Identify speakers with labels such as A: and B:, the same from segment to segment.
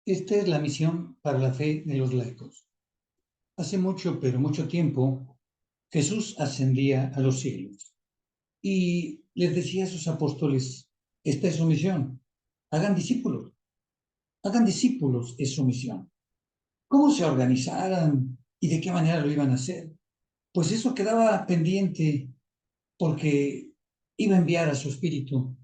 A: Esta es la misión para la fe de los laicos. Hace mucho, pero mucho tiempo, Jesús ascendía a los cielos y les decía a sus apóstoles, esta es su misión, hagan discípulos es su misión. ¿Cómo se organizaran y de qué manera lo iban a hacer? Pues eso quedaba pendiente porque iba a enviar a su espíritu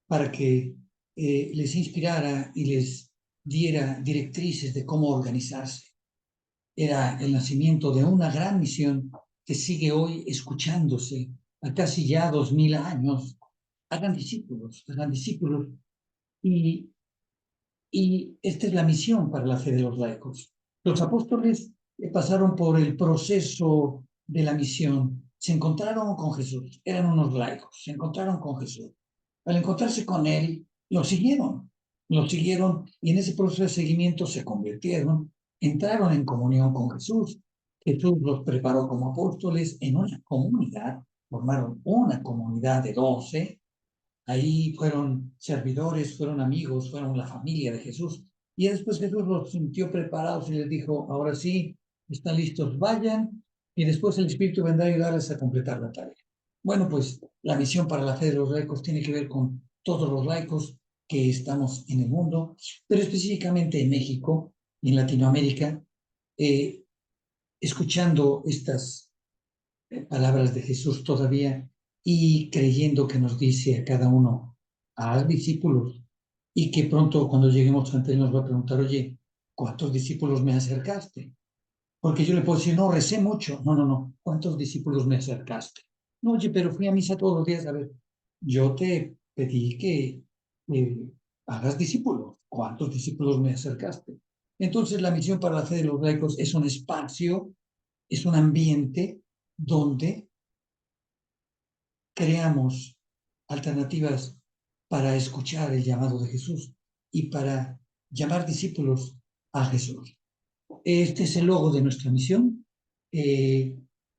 A: para que les inspirara y les diera directrices de cómo organizarse. Era el nacimiento de una gran misión que sigue hoy escuchándose a casi ya 2000 años. Hagan discípulos y, y esta es la misión para la fe de los laicos. Los apóstoles pasaron por el proceso de la misión, se encontraron con Jesús, eran unos laicos, se encontraron con Jesús. Al encontrarse con él, lo siguieron y en ese proceso de seguimiento se convirtieron, entraron en comunión con Jesús. Jesús los preparó como apóstoles en una comunidad, formaron una comunidad de 12. Ahí fueron servidores, fueron amigos, fueron la familia de Jesús. Y después Jesús los sintió preparados y les dijo, ahora sí, están listos, vayan, y después el Espíritu vendrá a ayudarles a completar la tarea. Bueno, pues la misión para la fe de los laicos tiene que ver con todos los laicos que estamos en el mundo, pero específicamente en México y en Latinoamérica, eh, escuchando estas palabras de Jesús todavía y creyendo que nos dice a cada uno, haz discípulos, y que pronto cuando lleguemos ante él nos va a preguntar, oye, ¿cuántos discípulos me acercaste? Porque yo le puedo decir, no, recé mucho. No, no, no, ¿cuántos discípulos me acercaste? No, oye, pero fui a misa todos los días. A ver, yo te pedí que hagas discípulos. ¿Cuántos discípulos me acercaste? Entonces la misión para la fe de los laicos es un espacio, es un ambiente donde creamos alternativas para escuchar el llamado de Jesús y para llamar discípulos a Jesús. Este es el logo de nuestra misión.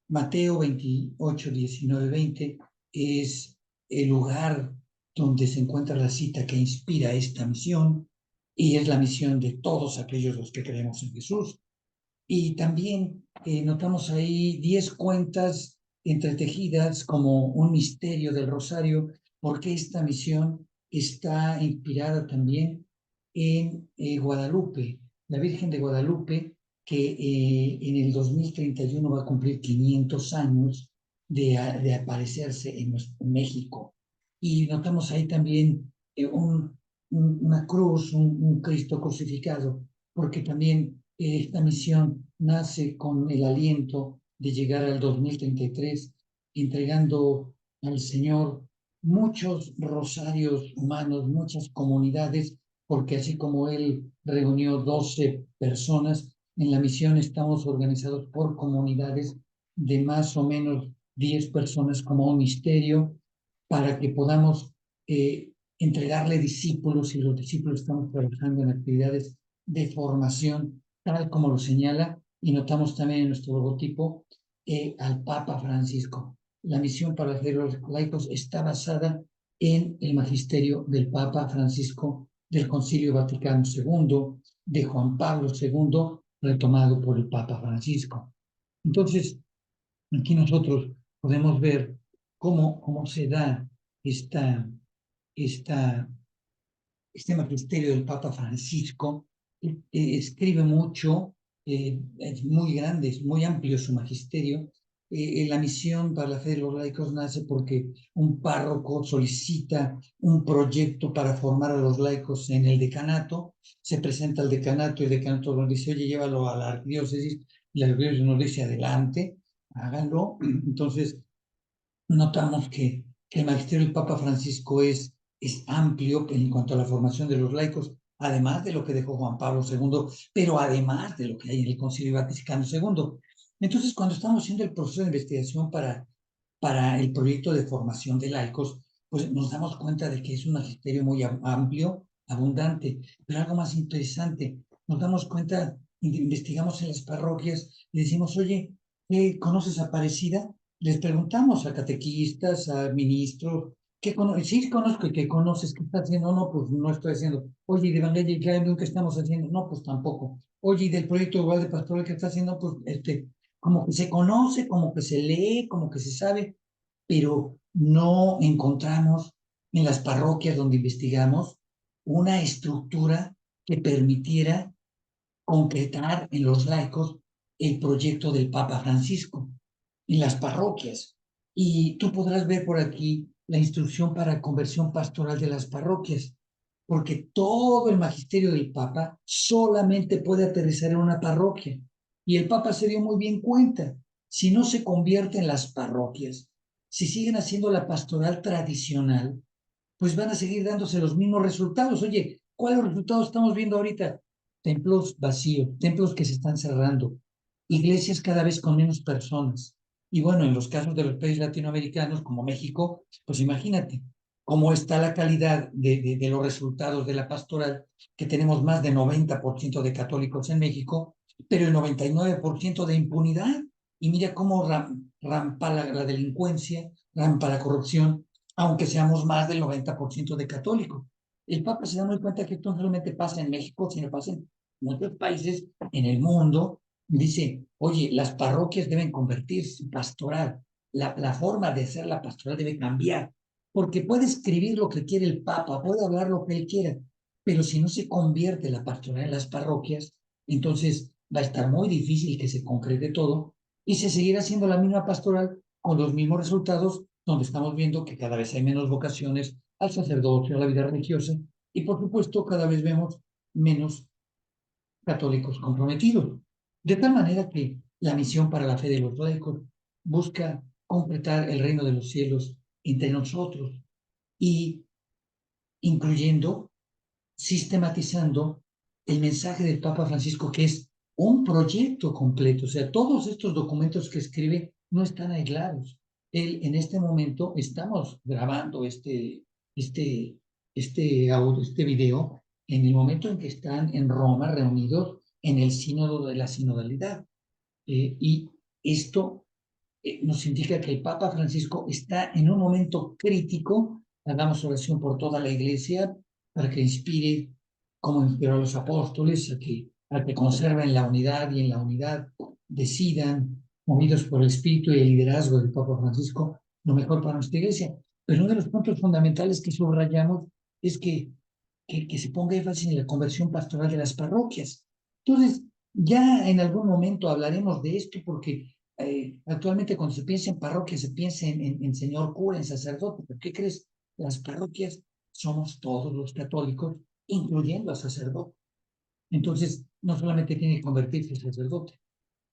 A: Mateo 28, 19, 20 es el lugar donde se encuentra la cita que inspira esta misión y es la misión de todos aquellos los que creemos en Jesús. Y también notamos ahí 10 cuentas entretejidas como un misterio del rosario, porque esta misión está inspirada también en Guadalupe, la Virgen de Guadalupe, que en el 2031 va a cumplir 500 años de aparecerse en México. Y notamos ahí también una cruz, un Cristo crucificado, porque también esta misión nace con el aliento de llegar al 2033, entregando al Señor muchos rosarios humanos, muchas comunidades, porque así como Él reunió 12 personas, en la misión estamos organizados por comunidades de más o menos 10 personas como un misterio, para que podamos entregarle discípulos y los discípulos estamos trabajando en actividades de formación, tal como lo señala, y notamos también en nuestro logotipo al Papa Francisco. La misión para los laicos está basada en el magisterio del Papa Francisco del Concilio Vaticano II, de Juan Pablo II, retomado por el Papa Francisco. Entonces, aquí nosotros podemos ver cómo se da esta, esta este magisterio del Papa Francisco. Escribe mucho, es muy grande, es muy amplio su magisterio. La misión para la fe de los laicos nace porque un párroco solicita un proyecto para formar a los laicos en el decanato, se presenta al decanato y el decanato nos dice, oye, llévalo a la arquidiócesis, y la arquidiócesis nos dice, adelante, háganlo. Entonces, notamos que el magisterio del Papa Francisco es amplio en cuanto a la formación de los laicos, además de lo que dejó Juan Pablo II, pero además de lo que hay en el Concilio Vaticano II. Entonces, cuando estamos haciendo el proceso de investigación para el proyecto de formación de laicos, pues nos damos cuenta de que es un magisterio muy amplio, abundante, pero algo más interesante, nos damos cuenta, investigamos en las parroquias y decimos, oye, ¿conoces a Aparecida? Les preguntamos a catequistas, a ministros, Sí conozco y que conoces, ¿qué estás haciendo? No, pues no estoy haciendo. Oye, ¿y de Evangelio Claro qué estamos haciendo? No, pues tampoco. Oye, ¿y del proyecto global de pastoral que está haciendo? Pues como que se conoce, como que se lee, como que se sabe, pero no encontramos en las parroquias donde investigamos una estructura que permitiera concretar en los laicos el proyecto del Papa Francisco en las parroquias. Y tú podrás ver por aquí la instrucción para conversión pastoral de las parroquias, porque todo el magisterio del Papa solamente puede aterrizar en una parroquia. Y el Papa se dio muy bien cuenta, si no se convierte en las parroquias, si siguen haciendo la pastoral tradicional, pues van a seguir dándose los mismos resultados. Oye, ¿cuáles resultados estamos viendo ahorita? Templos vacíos, templos que se están cerrando, iglesias cada vez con menos personas. Y bueno, en los casos de los países latinoamericanos como México, pues imagínate cómo está la calidad de los resultados de la pastoral, que tenemos más de 90% de católicos en México, pero el 99% de impunidad. Y mira cómo rampa la delincuencia, rampa la corrupción, aunque seamos más del 90% de católicos. El Papa se da muy cuenta que esto no solamente pasa en México, sino pasa en muchos países en el mundo. Dice, oye, las parroquias deben convertirse en pastoral. La forma de hacer la pastoral debe cambiar, porque puede escribir lo que quiere el Papa, puede hablar lo que él quiera, pero si no se convierte la pastoral en las parroquias, entonces va a estar muy difícil que se concrete todo y se seguirá haciendo la misma pastoral con los mismos resultados, donde estamos viendo que cada vez hay menos vocaciones al sacerdocio, a la vida religiosa, y por supuesto cada vez vemos menos católicos comprometidos. De tal manera que la misión para la fe de los laicos busca completar el reino de los cielos entre nosotros y incluyendo, sistematizando el mensaje del Papa Francisco, que es un proyecto completo. O sea, todos estos documentos que escribe no están aislados. Él, en este momento, estamos grabando este video en el momento en que están en Roma reunidos en el sínodo de la sinodalidad. Y esto nos indica que el Papa Francisco está en un momento crítico. Hagamos oración por toda la iglesia para que inspire, como inspiró a los apóstoles, a que conserven la unidad y en la unidad decidan, movidos por el espíritu y el liderazgo del Papa Francisco, lo mejor para nuestra iglesia. Pero uno de los puntos fundamentales que subrayamos es que se ponga énfasis en la conversión pastoral de las parroquias. Entonces, ya en algún momento hablaremos de esto porque actualmente cuando se piensa en parroquia se piensa en señor cura, en sacerdote, pero ¿qué crees? Las parroquias somos todos los católicos, incluyendo al sacerdote. Entonces, no solamente tiene que convertirse el sacerdote,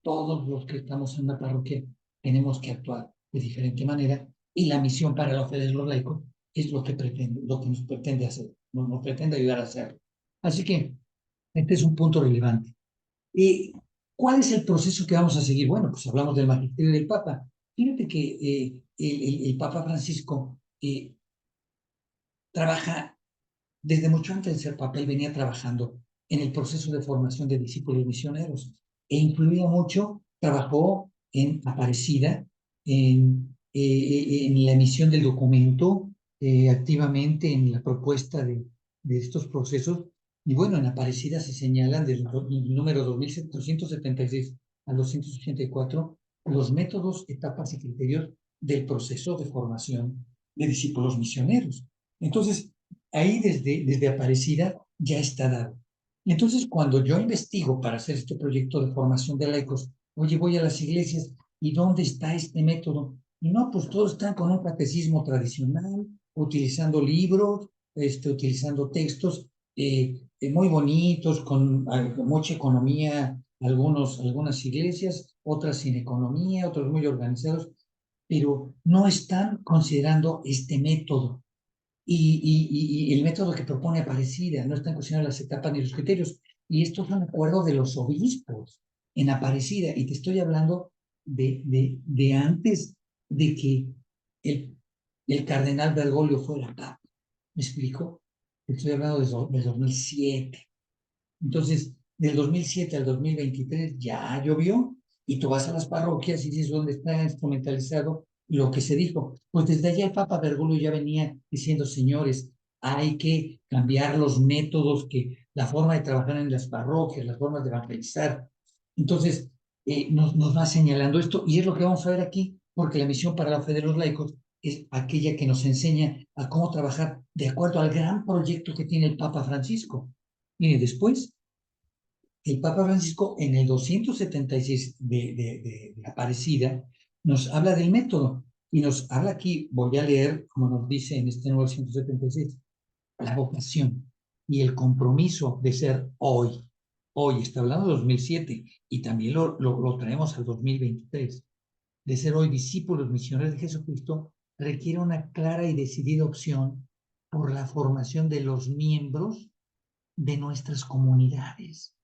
A: todos los que estamos en la parroquia tenemos que actuar de diferente manera y la misión para la fe de los laicos es lo que nos pretende hacer, nos pretende ayudar a hacerlo. Así que este es un punto relevante. ¿Cuál es el proceso que vamos a seguir? Bueno, pues hablamos del magisterio del Papa. Fíjate que el Papa Francisco trabaja desde mucho antes de ser Papa, él venía trabajando en el proceso de formación de discípulos misioneros e influía mucho, trabajó en Aparecida, en la emisión del documento, activamente en la propuesta de estos procesos. Y bueno, en Aparecida se señalan del número 2776 al 284 los métodos, etapas y criterios del proceso de formación de discípulos misioneros. Entonces, ahí desde Aparecida ya está dado. Entonces, cuando yo investigo para hacer este proyecto de formación de laicos, oye, voy a las iglesias y ¿dónde está este método? Y no, pues todos están con un catecismo tradicional, utilizando libros, utilizando textos muy bonitos, con mucha economía, algunas iglesias, otras sin economía, otros muy organizados, pero no están considerando este método y el método que propone Aparecida, no están cuestionando las etapas ni los criterios. Y estos son acuerdos de los obispos en Aparecida. Y te estoy hablando de antes de que el, el cardenal Bergoglio fuera papa. ¿Me explico? Te estoy hablando del 2007. Entonces, del 2007 al 2023 ya llovió y tú vas a las parroquias y dices dónde está instrumentalizado lo que se dijo. Pues desde allá el Papa Bergoglio ya venía diciendo, señores, hay que cambiar los métodos, la forma de trabajar en las parroquias, las formas de evangelizar. Entonces, nos va señalando esto y es lo que vamos a ver aquí, porque la misión para la fe de los laicos es aquella que nos enseña a cómo trabajar de acuerdo al gran proyecto que tiene el Papa Francisco. Mire, después, el Papa Francisco en el 276 de Aparecida nos habla del método y nos habla aquí, voy a leer, como nos dice en este 976, la vocación y el compromiso de ser hoy. Hoy, está hablando de 2007 y también lo traemos al 2023. De ser hoy discípulos misioneros de Jesucristo requiere una clara y decidida opción por la formación de los miembros de nuestras comunidades.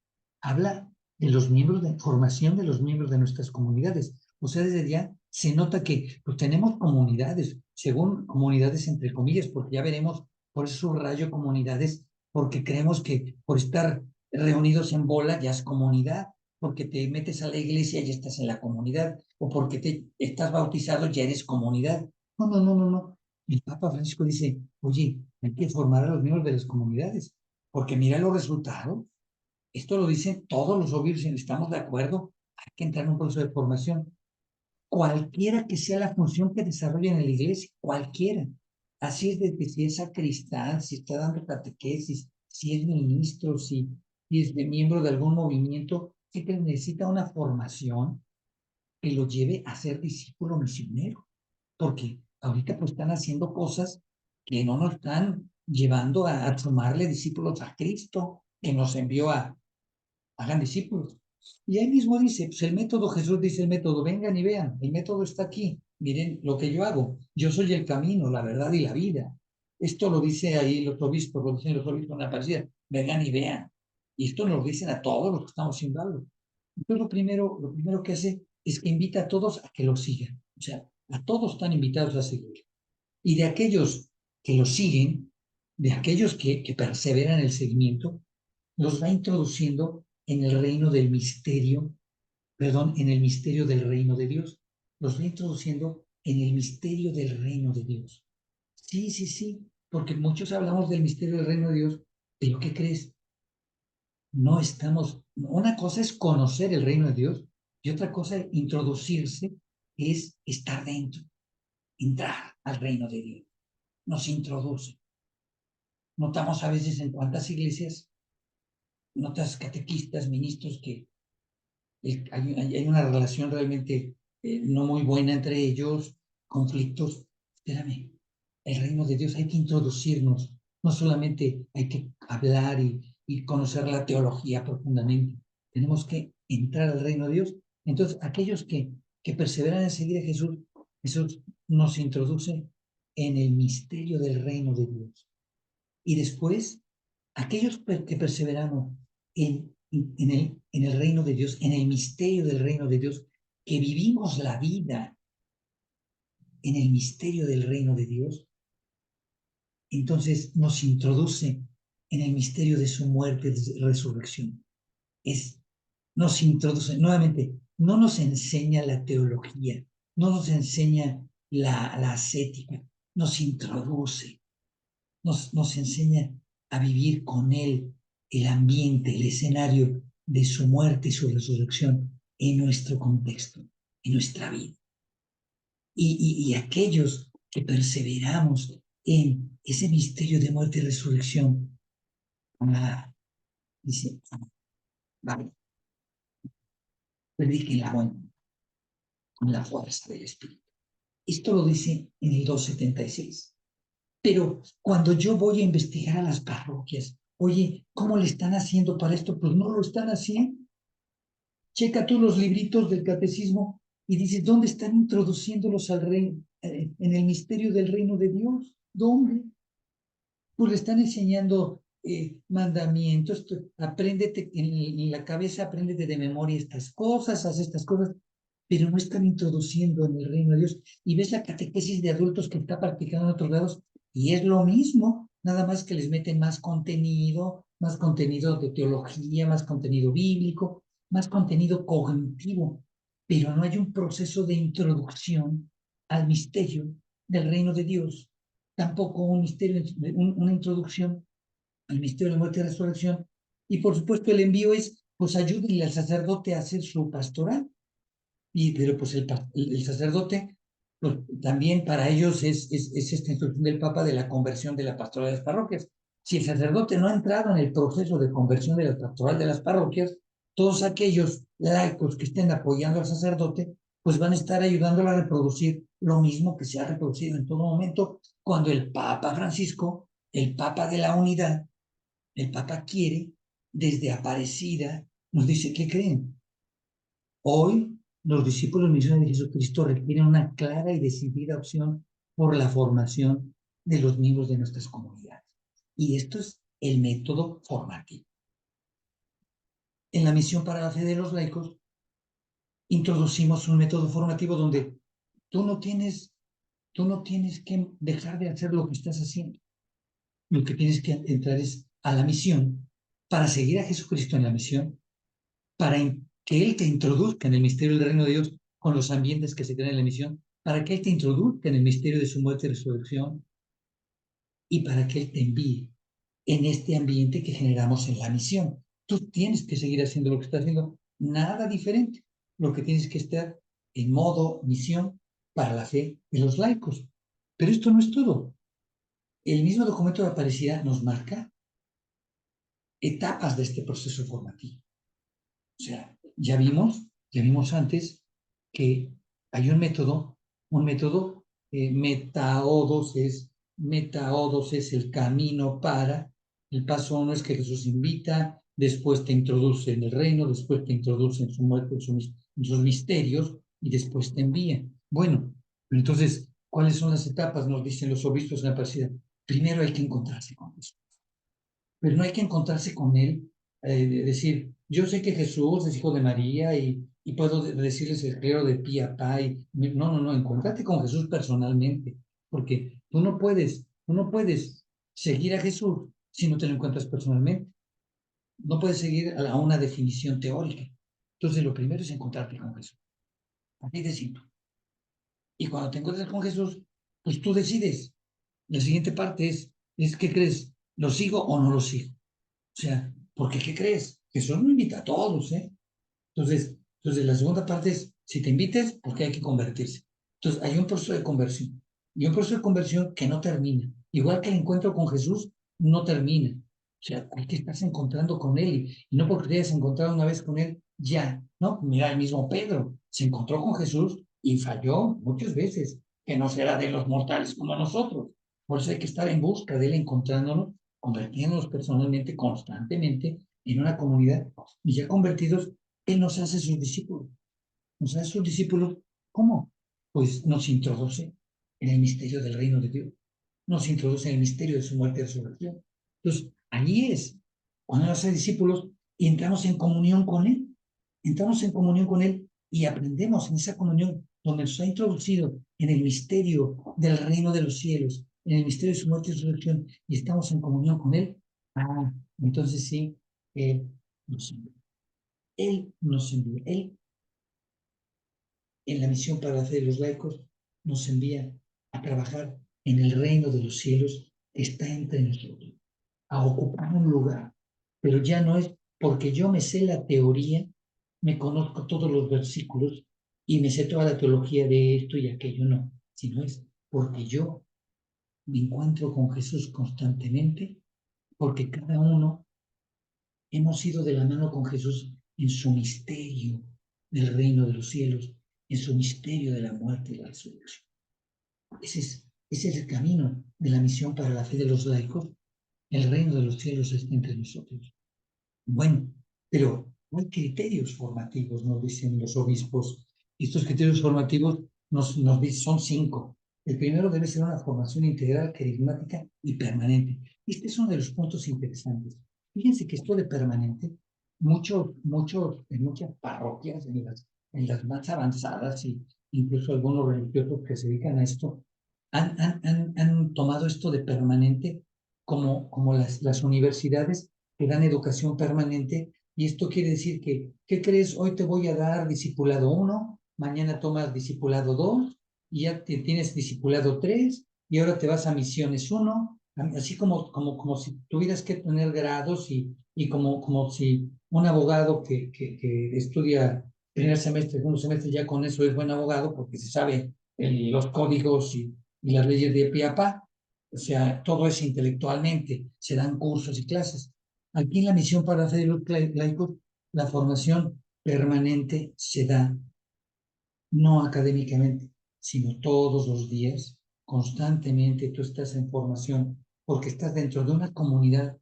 A: Habla de los miembros, de formación de los miembros de nuestras comunidades. O sea, desde ya se nota que pues, tenemos comunidades, según comunidades entre comillas, porque ya veremos, por eso subrayo comunidades, porque creemos que por estar reunidos en bola ya es comunidad, porque te metes a la iglesia ya estás en la comunidad, o porque te estás bautizado ya eres comunidad. No, no, no, no, no. El Papa Francisco dice, oye, hay que formar a los miembros de las comunidades, porque mira los resultados. Esto lo dicen todos los obispos y estamos de acuerdo. Hay que entrar en un proceso de formación. Cualquiera que sea la función que desarrollen en la iglesia, cualquiera. Así es de que si es sacristán, si está dando catequesis, si es ministro, si es de miembro de algún movimiento, que necesita una formación que lo lleve a ser discípulo misionero. Porque ahorita pues están haciendo cosas que no nos están llevando a sumarle discípulos a Cristo, que nos envió a hagan discípulos. Y ahí mismo dice, pues el método, Jesús dice el método, vengan y vean, el método está aquí, miren lo que yo hago, yo soy el camino, la verdad y la vida. Esto lo dice ahí los obispos, lo dicen los obispos en la parecida, vengan y vean. Y esto nos lo dicen a todos los que estamos sin algo. Entonces lo primero que hace es que invita a todos a que lo sigan. O sea, a todos están invitados a seguir. Y de aquellos que lo siguen, de aquellos que perseveran en el seguimiento, los va introduciendo en el reino del misterio, perdón, en el misterio del reino de Dios. Los va introduciendo en el misterio del reino de Dios. Sí, sí, sí, porque muchos hablamos del misterio del reino de Dios, pero ¿qué crees? No estamos, una cosa es conocer el reino de Dios y otra cosa es introducirse, es estar dentro, entrar al reino de Dios. Nos introduce. Notamos a veces en cuántas iglesias, notas catequistas, ministros que hay una relación realmente no muy buena entre ellos, conflictos. Espérame, el reino de Dios hay que introducirnos, no solamente hay que hablar y conocer la teología profundamente, tenemos que entrar al reino de Dios. Entonces, aquellos que perseveran en seguir a Jesús, Jesús nos introduce en el misterio del reino de Dios. Y después, aquellos que perseveramos en el reino de Dios, en el misterio del reino de Dios, que vivimos la vida en el misterio del reino de Dios, entonces nos introduce en el misterio de su muerte y resurrección. Nos introduce, nuevamente, no nos enseña la teología, no nos enseña la ascética, nos introduce, nos enseña a vivir con Él el ambiente, el escenario de su muerte y su resurrección en nuestro contexto, en nuestra vida. Y aquellos que perseveramos en ese misterio de muerte y resurrección, dice, vale, prediquen la buena con la fuerza del Espíritu. Esto lo dice en el 276. Pero cuando yo voy a investigar a las parroquias, oye, ¿cómo le están haciendo para esto? Pues no lo están haciendo. Checa tú los libritos del catecismo y dices, ¿dónde están introduciéndolos al reino, en el misterio del reino de Dios? ¿Dónde? Pues le están enseñando mandamientos, apréndete en la cabeza, apréndete de memoria estas cosas, haz estas cosas, pero no están introduciendo en el reino de Dios. Y ves la catequesis de adultos que está practicando en otros lados, y es lo mismo, nada más que les meten más contenido de teología, más contenido bíblico, más contenido cognitivo, pero no hay un proceso de introducción al misterio del reino de Dios, tampoco un misterio, una introducción al misterio de muerte y resurrección. Y por supuesto el envío es, pues ayúdenle al sacerdote a hacer su pastoral. Pero pues el sacerdote, pues, también para ellos es esta instrucción del Papa de la conversión de la pastoral de las parroquias. Si el sacerdote no ha entrado en el proceso de conversión de la pastoral de las parroquias, todos aquellos laicos que estén apoyando al sacerdote, pues van a estar ayudándolo a reproducir lo mismo que se ha reproducido en todo momento cuando el Papa Francisco, el Papa de la unidad, el Papa quiere, desde Aparecida, nos dice, ¿qué creen? Hoy, los discípulos misioneros de Jesucristo requieren una clara y decidida opción por la formación de los miembros de nuestras comunidades. Y esto es el método formativo. En la misión para la fe de los laicos, introducimos un método formativo donde tú no tienes que dejar de hacer lo que estás haciendo. Lo que tienes que entrar es a la misión para seguir a Jesucristo en la misión, para que Él te introduzca en el misterio del reino de Dios con los ambientes que se crean en la misión, para que Él te introduzca en el misterio de su muerte y resurrección y para que Él te envíe en este ambiente que generamos en la misión. Tú tienes que seguir haciendo lo que estás haciendo, nada diferente. Lo que tienes que estar en modo misión para la fe de los laicos. Pero esto no es todo. El mismo documento de Aparecida nos marca etapas de este proceso formativo. O sea, ya vimos antes que hay un método, metaodos es el camino para, el paso uno es que Jesús invita, después te introduce en el reino, después te introduce en su muerte, en sus misterios, y después te envía. Bueno, entonces, ¿cuáles son las etapas? Nos dicen los obispos en la parecida. Primero hay que encontrarse con Jesús, pero no hay que encontrarse con él, decir, yo sé que Jesús es hijo de María y puedo decirles el clero de pie a pa. No, encuéntrate con Jesús personalmente, porque tú no puedes seguir a Jesús si no te lo encuentras personalmente. No puedes seguir a una definición teórica. Entonces, lo primero es encontrarte con Jesús. Así de simple. Y cuando te encuentras con Jesús, pues tú decides. La siguiente parte es ¿qué crees? ¿Lo sigo o no lo sigo? O sea, porque ¿qué crees? Jesús no invita a todos, ¿eh? Entonces la segunda parte es, si te invites, porque hay que convertirse. Entonces, hay un proceso de conversión. Y un proceso de conversión que no termina. Igual que el encuentro con Jesús, no termina. O sea, hay que estarse encontrando con Él. Y no porque te hayas encontrado una vez con Él, ya, ¿no? Mira, el mismo Pedro se encontró con Jesús y falló muchas veces, que no será de los mortales como nosotros. Por eso hay que estar en busca de Él, encontrándonos, convirtiéndonos personalmente, constantemente, en una comunidad. Y ya convertidos, Él nos hace sus discípulos. Nos hace sus discípulos, ¿cómo? Pues nos introduce en el misterio del reino de Dios. Nos introduce en el misterio de su muerte y resurrección. Entonces, allí es cuando nos hace discípulos y entramos en comunión con Él. Entramos en comunión con Él y aprendemos en esa comunión donde nos ha introducido en el misterio del reino de los cielos, en el misterio de su muerte y resurrección, y estamos en comunión con Él. Ah, entonces sí, Él nos envía. Él nos envía. Él, en la misión para la fe de los laicos, nos envía a trabajar en el reino de los cielos que está entre nosotros, a ocupar un lugar. Pero ya no es porque yo me sé la teoría, me conozco todos los versículos y me sé toda la teología de esto y aquello, no, sino es porque yo me encuentro con Jesús constantemente, porque cada uno hemos ido de la mano con Jesús en su misterio del reino de los cielos, en su misterio de la muerte y la resurrección. Ese es el camino de la misión para la fe de los laicos. El reino de los cielos está entre nosotros. Bueno, pero hay criterios formativos, nos dicen los obispos. Estos criterios formativos nos dicen, son 5. El primero debe ser una formación integral, carismática y permanente. Este es uno de los puntos interesantes. Fíjense que esto de permanente, en muchas parroquias, en las más avanzadas y incluso algunos religiosos que se dedican a esto, han tomado esto de permanente como las universidades que dan educación permanente, y esto quiere decir que, ¿qué crees? Hoy te voy a dar discipulado 1, mañana tomas discipulado 2, y ya tienes discipulado 3, y ahora te vas a misiones 1, así como si tuvieras que tener grados y como si un abogado que estudia primer semestre, segundo semestre, ya con eso es buen abogado porque se sabe los códigos y las leyes de pie a pa. O sea, todo es intelectualmente, se dan cursos y clases. Aquí en la misión para la fe de los laicos, la formación permanente se da no académicamente, sino todos los días, constantemente tú estás en formación porque estás dentro de una comunidad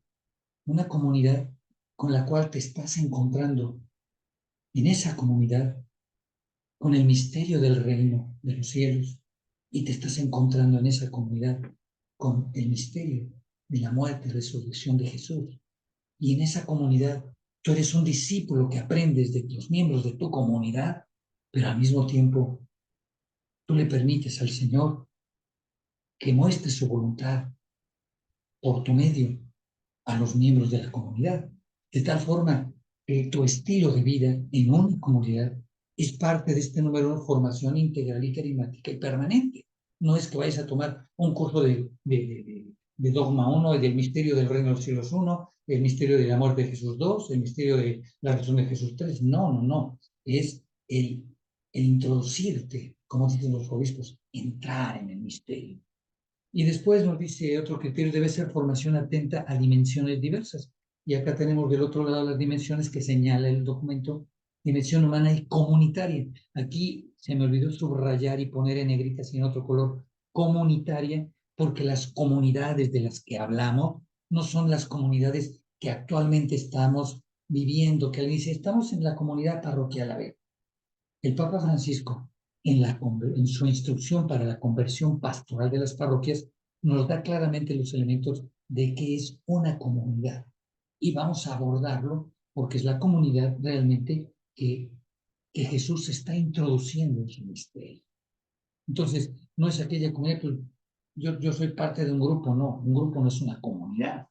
A: con la cual te estás encontrando en esa comunidad con el misterio del reino de los cielos y te estás encontrando en esa comunidad con el misterio de la muerte y resurrección de Jesús. Y en esa comunidad tú eres un discípulo que aprendes de los miembros de tu comunidad, pero al mismo tiempo tú le permites al Señor que muestre su voluntad por tu medio a los miembros de la comunidad, de tal forma que tu estilo de vida en una comunidad es parte de este número de formación integral y carismática y permanente. No es que vayas a tomar un curso de Dogma 1, del misterio del reino de los cielos 1, el misterio de la muerte de Jesús 2, el misterio de la resurrección de Jesús 3. No, no, no. Es el introducirte, como dicen los obispos, entrar en el misterio. Y después nos dice otro criterio, debe ser formación atenta a dimensiones diversas. Y acá tenemos del otro lado las dimensiones que señala el documento, dimensión humana y comunitaria. Aquí se me olvidó subrayar y poner en negritas y en otro color, comunitaria, porque las comunidades de las que hablamos no son las comunidades que actualmente estamos viviendo, que él dice, estamos en la comunidad parroquial. A ver, el Papa Francisco, en su instrucción para la conversión pastoral de las parroquias, nos da claramente los elementos de qué es una comunidad. Y vamos a abordarlo porque es la comunidad realmente que Jesús está introduciendo en su misterio. Entonces, no es aquella comunidad, pues, yo soy parte de un grupo, no, un grupo no es una comunidad.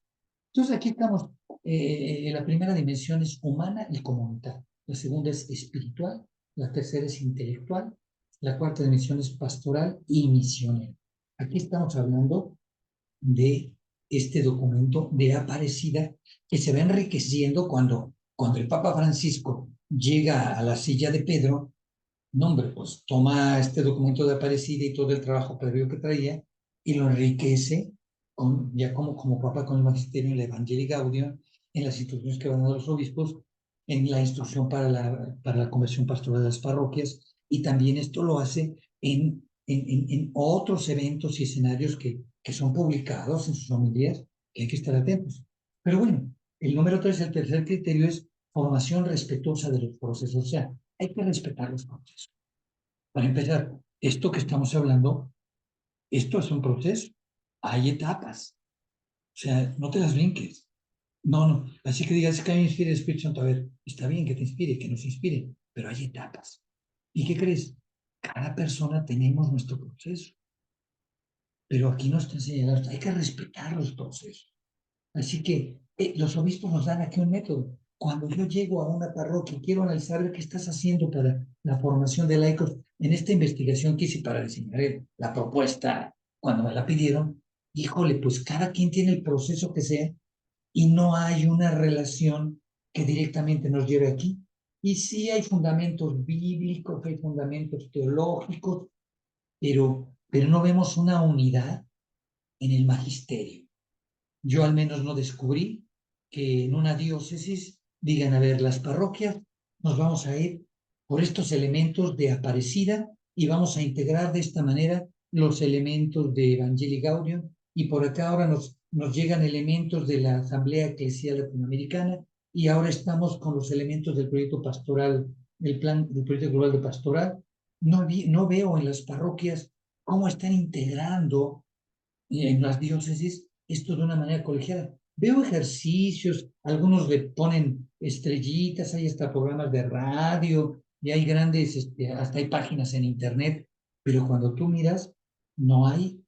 A: Entonces, aquí estamos, la primera dimensión es humana y comunitaria, la segunda es espiritual, la tercera es intelectual, la cuarta dimensión es pastoral y misionera. Aquí estamos hablando de este documento de Aparecida que se va enriqueciendo cuando el Papa Francisco llega a la silla de Pedro. No, hombre, pues toma este documento de Aparecida y todo el trabajo previo que traía y lo enriquece ya como papa con el magisterio en la Evangelii Gaudium, en las instrucciones que van a los obispos, en la instrucción para la conversión pastoral de las parroquias, y también esto lo hace en otros eventos y escenarios que son publicados en sus homilías, que hay que estar atentos. Pero bueno, el número 3, el tercer criterio es formación respetuosa de los procesos, o sea, hay que respetar los procesos. Para empezar, esto que estamos hablando, esto es un proceso. Hay etapas. O sea, no te las brinques. No, no. Así que digas que a mí me inspire el Espíritu Santo. A ver, está bien que te inspire, que nos inspire, pero hay etapas. ¿Y qué crees? Cada persona tenemos nuestro proceso. Pero aquí no está señalado. Hay que respetar los procesos. Así que los obispos nos dan aquí un método. Cuando yo llego a una parroquia y quiero analizar qué estás haciendo para la formación de laicos, en esta investigación que hice para diseñar la propuesta, cuando me la pidieron, híjole, pues cada quien tiene el proceso que sea y no hay una relación que directamente nos lleve aquí. Y sí hay fundamentos bíblicos, hay fundamentos teológicos, pero no vemos una unidad en el magisterio. Yo al menos no descubrí que en una diócesis digan, a ver, las parroquias nos vamos a ir por estos elementos de Aparecida y vamos a integrar de esta manera los elementos de Evangelii Gaudium, y por acá ahora nos llegan elementos de la Asamblea Eclesial Latinoamericana y ahora estamos con los elementos del proyecto pastoral, el plan del proyecto global de pastoral. No veo en las parroquias cómo están integrando en las diócesis esto de una manera colegiada. Veo ejercicios, algunos le ponen estrellitas, hay hasta programas de radio, y hay grandes, hasta hay páginas en internet, pero cuando tú miras, no hay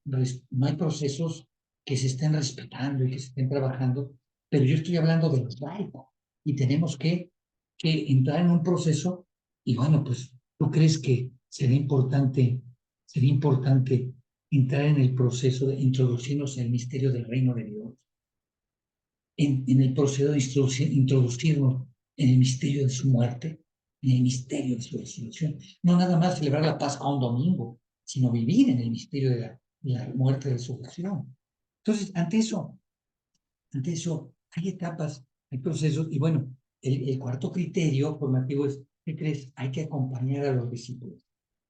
A: procesos que se estén respetando y que se estén trabajando, pero yo estoy hablando de los laicos, y tenemos que entrar en un proceso, y bueno, pues, ¿tú crees que será importante sería importante entrar en el proceso de introducirnos en el misterio del reino de Dios, en el proceso de introducirnos en el misterio de su muerte, en el misterio de su resurrección. No nada más celebrar la Pascua un domingo, sino vivir en el misterio de la muerte y resurrección. Entonces, ante eso hay etapas, hay procesos, y bueno, el cuarto criterio formativo es, ¿qué crees? Hay que acompañar a los discípulos.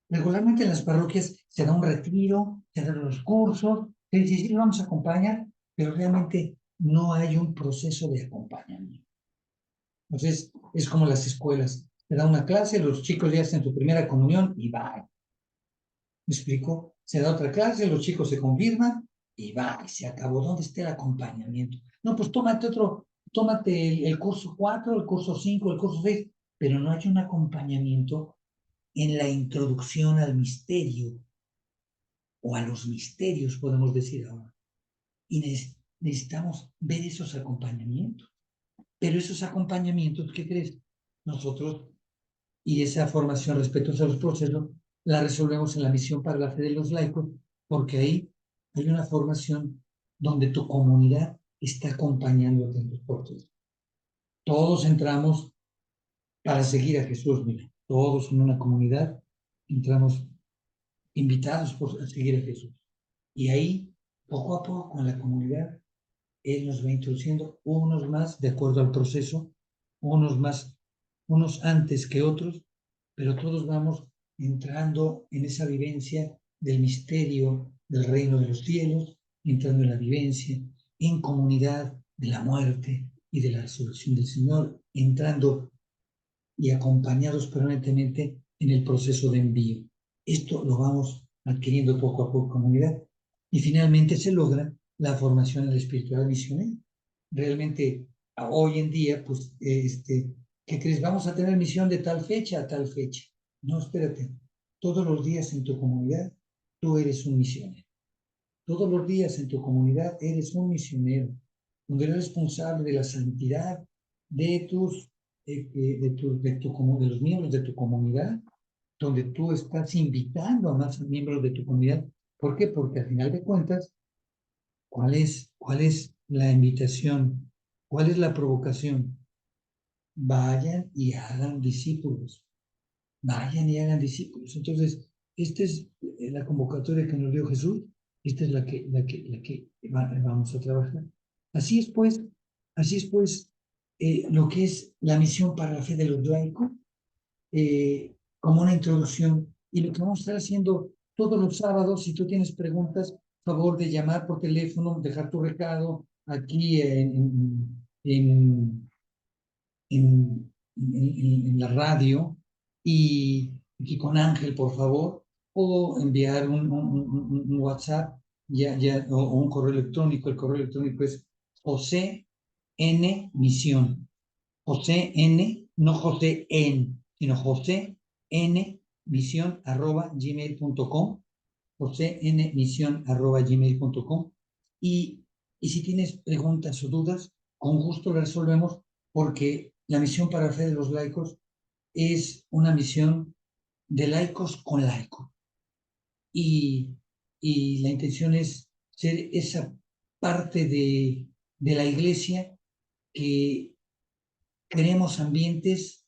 A: Regularmente en las parroquias se da un retiro, se dan los cursos, se dice, sí, vamos a acompañar, pero realmente no hay un proceso de acompañamiento. Entonces, es como las escuelas. Se da una clase, los chicos ya hacen su primera comunión y va. ¿Me explico? Se da otra clase, los chicos se confirman y va, y se acabó. ¿Dónde está el acompañamiento? No, pues tómate el curso 4, el curso 5, el curso 6, pero no hay un acompañamiento en la introducción al misterio, o a los misterios, podemos decir ahora. Y necesitamos ver esos acompañamientos. Pero esos acompañamientos, ¿qué crees? Nosotros, y esa formación respecto a los procesos, la resolvemos en la misión para la fe de los laicos, porque ahí hay una formación donde tu comunidad está acompañándote en los procesos. Todos entramos para seguir a Jesús, mira, todos en una comunidad entramos invitados a seguir a Jesús. Y ahí, poco a poco, en la comunidad, Él nos va introduciendo unos más de acuerdo al proceso, unos más, unos antes que otros, pero todos vamos entrando en esa vivencia del misterio del reino de los cielos, entrando en la vivencia en comunidad de la muerte y de la resurrección del Señor, entrando y acompañados permanentemente en el proceso de envío. Esto lo vamos adquiriendo poco a poco comunidad y finalmente se logra la formación en el espiritual misionero. Realmente hoy en día, pues, ¿qué crees? Vamos a tener misión de tal fecha a tal fecha. No, espérate. Todos los días en tu comunidad, tú eres un misionero. Todos los días en tu comunidad eres un misionero, donde eres responsable de la santidad de de los miembros de tu comunidad, donde tú estás invitando a más miembros de tu comunidad. ¿Por qué? Porque al final de cuentas, ¿cuál es la invitación? ¿Cuál es la provocación? Vayan y hagan discípulos. Vayan y hagan discípulos. Entonces, esta es la convocatoria que nos dio Jesús, esta es la que vamos a trabajar. Así es pues, lo que es la misión para la fe de los laicos, como una introducción, y lo que vamos a estar haciendo todos los sábados. Si tú tienes preguntas, favor de llamar por teléfono, dejar tu recado aquí en la radio y con Ángel, por favor, o enviar un WhatsApp o un correo electrónico. El correo electrónico es José N. Misión. José N., no José N., sino José N. Misión @gmail.com. José N. Misión @gmail.com. Y si tienes preguntas o dudas, con gusto las resolvemos, porque la misión para la fe de los laicos es una misión de laicos con laicos. Y, y la intención es ser esa parte de la iglesia que queremos ambientes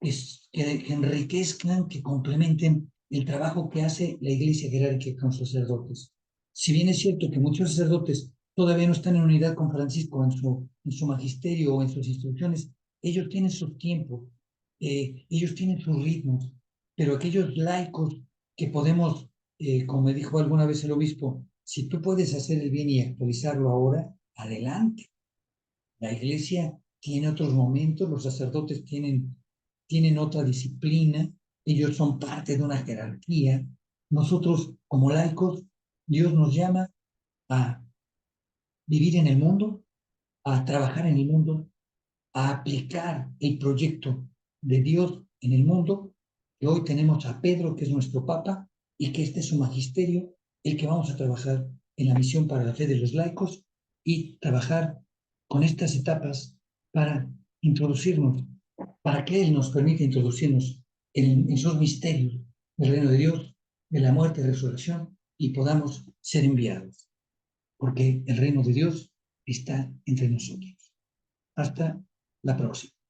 A: que enriquezcan, que complementen el trabajo que hace la iglesia jerárquica con sacerdotes. Si bien es cierto que muchos sacerdotes todavía no están en unidad con Francisco en su magisterio o en sus instrucciones, ellos tienen sus tiempos, ellos tienen sus ritmos, pero aquellos laicos que podemos, como me dijo alguna vez el obispo, si tú puedes hacer el bien y actualizarlo ahora, adelante. La iglesia tiene otros momentos, los sacerdotes tienen otra disciplina, ellos son parte de una jerarquía. Nosotros, como laicos, Dios nos llama a vivir en el mundo, a trabajar en el mundo, a aplicar el proyecto de Dios en el mundo, que hoy tenemos a Pedro, que es nuestro Papa, y que este es su magisterio, el que vamos a trabajar en la misión para la fe de los laicos y trabajar con estas etapas para introducirnos, para que Él nos permita introducirnos en esos misterios del reino de Dios, de la muerte y resurrección y podamos ser enviados, porque el reino de Dios está entre nosotros. Hasta la próxima.